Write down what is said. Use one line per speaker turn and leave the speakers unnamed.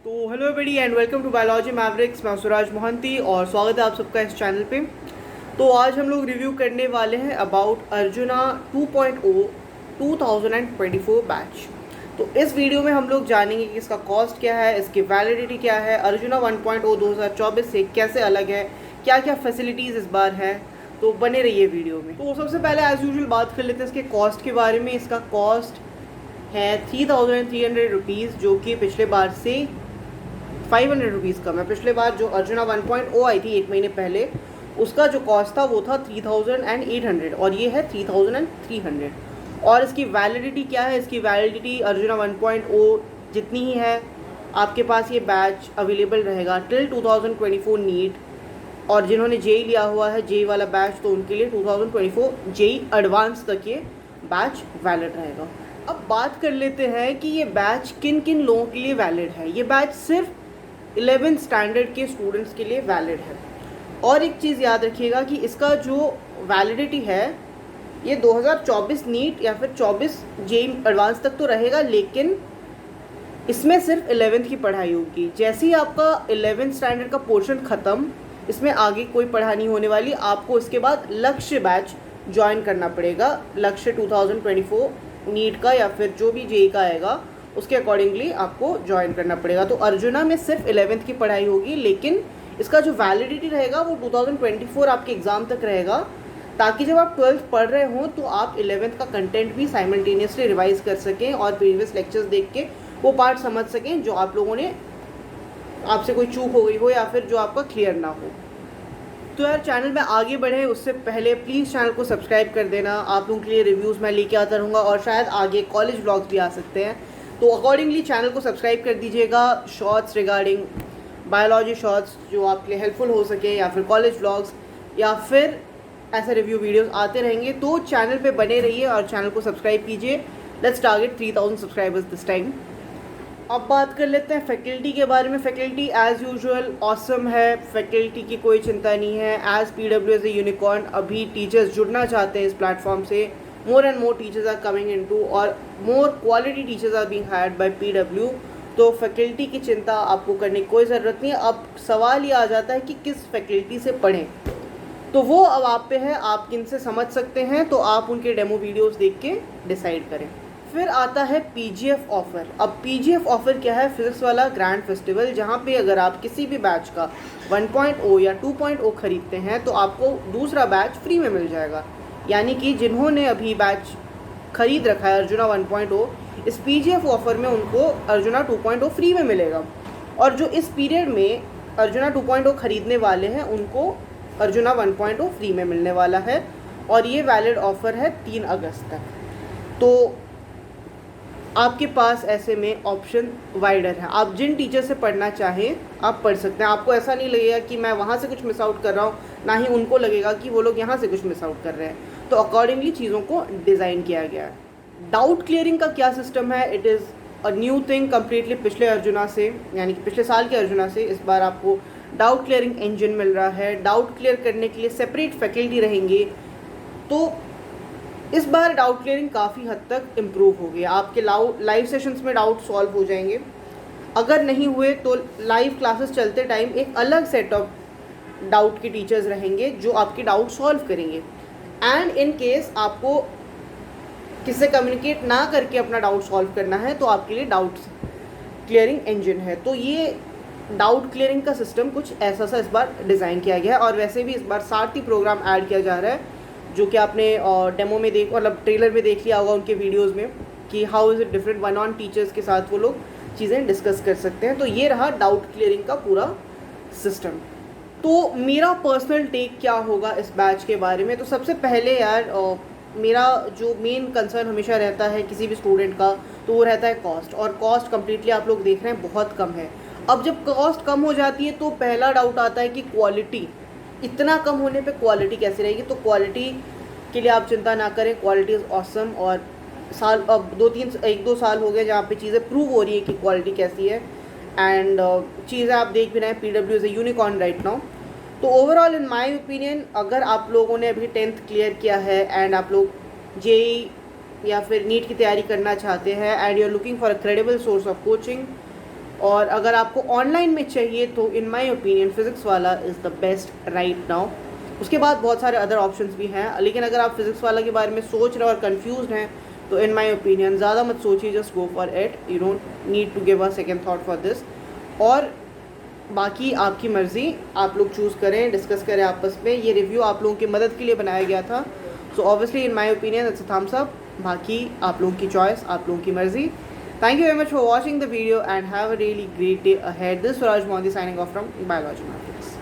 तो hello everybody and welcome to biology mavericks. मैं सुराज मोहंती और स्वागत है आप सबका इस चैनल पे। तो आज हम लोग रिव्यू करने वाले हैं अबाउट अर्जुना 2.0 2024 बैच। तो इस वीडियो में हम लोग जानेंगे कि इसका कॉस्ट क्या है, इसकी वैलिडिटी क्या है, अर्जुना 1.0 2024 से कैसे अलग है, क्या क्या फैसिलिटीज़ इस बार है। तो बने रहिए वीडियो में। तो सबसे पहले एज यूजुअल बात कर लेते हैं इसके कॉस्ट के बारे में। इसका कॉस्ट है 3300 रुपीज़, जो कि पिछले बार से 500 रुपीज़ कम है। पिछले बार जो अर्जुना 1.0 आई थी एक महीने पहले, उसका जो कॉस्ट था वो था 3800 और ये है 3300। और इसकी वैलिडिटी क्या है? इसकी वैलिडिटी अर्जुना 1.0 जितनी ही है। आपके पास ये बैच अवेलेबल रहेगा टिल 2024 नीट, और जिन्होंने जेई लिया हुआ है, जेई वाला बैच, तो उनके लिए 2024 जेई एडवांस तक ये बैच वैलिड रहेगा। अब बात कर लेते हैं कि ये बैच किन किन लोगों के लिए वैलिड है। ये बैच सिर्फ 11th स्टैंडर्ड के स्टूडेंट्स के लिए वैलिड है। और एक चीज़ याद रखिएगा कि इसका जो वैलिडिटी है ये 2024 नीट या फिर 24 जेई एडवांस तक तो रहेगा, लेकिन इसमें सिर्फ 11th की पढ़ाई होगी। जैसे ही आपका 11th स्टैंडर्ड का पोर्शन ख़त्म, इसमें आगे कोई पढ़ाई नहीं होने वाली। आपको इसके बाद लक्ष्य बैच ज्वाइन करना पड़ेगा। लक्ष्य 2024 नीट का या फिर जो भी जेई का आएगा उसके अकॉर्डिंगली आपको ज्वाइन करना पड़ेगा। तो अर्जुना में सिर्फ 11th की पढ़ाई होगी, लेकिन इसका जो वैलिडिटी रहेगा वो 2024 आपके एग्ज़ाम तक रहेगा, ताकि जब आप 12th पढ़ रहे हों तो आप 11th का कंटेंट भी साइमल्टेनियसली रिवाइज कर सकें और प्रीवियस लेक्चर्स देख के वो पार्ट समझ सकें जो आप लोगों ने, आपसे कोई चूक हो गई हो या फिर जो आपका क्लियर ना हो। तो यार चैनल में आगे बढ़े उससे पहले प्लीज़ चैनल को सब्सक्राइब कर देना। आप लोगों के लिए रिव्यूज़ मैं लेके आता रहूँगा और शायद आगे कॉलेज व्लॉग्स भी आ सकते हैं, तो अकॉर्डिंगली चैनल को सब्सक्राइब कर दीजिएगा। शॉर्ट्स रिगार्डिंग बायोलॉजी शॉर्ट्स जो आपके लिए हेल्पफुल हो सके, या फिर कॉलेज व्लॉग्स, या फिर ऐसे रिव्यू वीडियोस आते रहेंगे। तो चैनल पे बने रहिए और चैनल को सब्सक्राइब कीजिए। Let's target 3000 subscribers this time. अब बात कर लेते हैं फैकल्टी के बारे में। फैकल्टी एज़ यूजुअल ऑसम है, फैकल्टी की कोई चिंता नहीं है। As PW as a unicorn अभी टीचर्स जुड़ना चाहते हैं इस प्लेटफॉर्म से। More and more teachers are coming into और more quality teachers are being hired by PW। तो फैकल्टी की चिंता आपको करने की कोई ज़रूरत नहीं है। अब सवाल ये आ जाता है कि किस फैकल्टी से पढ़ें, तो वो अब आप पे है, आप किन से समझ सकते हैं, तो आप उनके डेमो वीडियोस देख के डिसाइड करें। फिर आता है PGF ऑफ़र। अब PGF ऑफ़र क्या है? फिजिक्स वाला ग्रैंड फेस्टिवल, जहाँ पे अगर आप किसी भी बैच का 1.0 या 2.0 खरीदते हैं तो आपको दूसरा बैच फ्री में मिल जाएगा। यानी कि जिन्होंने अभी बैच खरीद रखा है अर्जुना 1.0, इस PGF ऑफ़र में उनको अर्जुना 2.0 फ्री में मिलेगा। और जो इस पीरियड में अर्जुना 2.0 खरीदने वाले हैं उनको अर्जुना 1.0 फ्री में मिलने वाला है, और ये वैलिड ऑफ़र है 3 अगस्त तक। तो आपके पास ऐसे में ऑप्शन वाइडर है। आप जिन टीचर से पढ़ना चाहें आप पढ़ सकते हैं। आपको ऐसा नहीं लगेगा कि मैं वहाँ से कुछ मिस आउट कर रहा हूँ, ना ही उनको लगेगा कि वो लोग यहाँ से कुछ मिस आउट कर रहे हैं। तो अकॉर्डिंगली चीज़ों को डिज़ाइन किया गया है। डाउट क्लियरिंग का क्या सिस्टम है? It is a new thing completely. पिछले अर्जुना से, यानी कि पिछले साल के अर्जुना से इस बार आपको डाउट क्लियरिंग इंजन मिल रहा है। डाउट क्लियर करने के लिए सेपरेट फैकल्टी रहेंगे। तो इस बार डाउट क्लियरिंग काफ़ी हद तक इम्प्रूव हो गया। आपके लाइव सेशंस में डाउट सॉल्व हो जाएंगे। अगर नहीं हुए तो लाइव क्लासेस चलते टाइम एक अलग सेट ऑफ डाउट के टीचर्स रहेंगे जो आपके डाउट सॉल्व करेंगे। एंड इन केस आपको किससे कम्युनिकेट ना करके अपना डाउट सॉल्व करना है तो आपके लिए डाउट क्लियरिंग इंजन है। तो ये डाउट क्लियरिंग का सिस्टम कुछ ऐसा सा इस बार डिज़ाइन किया गया है। और वैसे भी इस बार सारथी प्रोग्राम ऐड किया जा रहा है, जो कि आपने डेमो में मतलब ट्रेलर में देख लिया होगा उनके वीडियोस में, कि how is it different. 1-on teachers के साथ वो लोग चीज़ें डिस्कस कर सकते हैं। तो ये रहा डाउट क्लियरिंग का पूरा सिस्टम। तो मेरा पर्सनल टेक क्या होगा इस बैच के बारे में? तो सबसे पहले यार मेरा जो मेन कंसर्न हमेशा रहता है किसी भी स्टूडेंट का, तो वो रहता है कॉस्ट। और कॉस्ट कम्प्लीटली आप लोग देख रहे हैं बहुत कम है। अब जब कॉस्ट कम हो जाती है तो पहला डाउट आता है कि क्वालिटी, इतना कम होने पे क्वालिटी कैसी रहेगी? तो क्वालिटी के लिए आप चिंता ना करें, क्वालिटी इज़ ऑसम। और साल अब 1-2 साल हो गए जहाँ पे चीज़ें प्रूव हो रही है कि क्वालिटी कैसी है। एंड चीज़ें आप देख भी रहे हैं, PW is a unicorn right now. तो ओवरऑल इन माय ओपिनियन, अगर आप लोगों ने अभी 10th क्लियर किया है एंड आप लोग जेई या फिर नीट की तैयारी करना चाहते हैं and you are looking for a credible source of coaching, और अगर आपको ऑनलाइन में चाहिए तो in my opinion Physics Wallah is the best right now. उसके बाद बहुत सारे अदर ऑप्शंस भी हैं, लेकिन अगर आप फिज़िक्स वाला के बारे में सोच रहे हो और कंफ्यूज हैं तो इन माई ओपिनियन ज़्यादा मत सोचिए, just go for it, you don't need to give a second thought for this. और बाकी आपकी मर्ज़ी, आप लोग चूज़ करें, डिस्कस करें आपस में। ये रिव्यू आप लोगों की मदद के लिए बनाया गया था, so obviously in my opinion it's a thumbs up. बाकी आप लोगों की चॉइस, आप लोगों की मर्ज़ी। Thank you very much for watching the video and have a really great day ahead. This is Suraj Mohanty signing off from Biology Mavericks.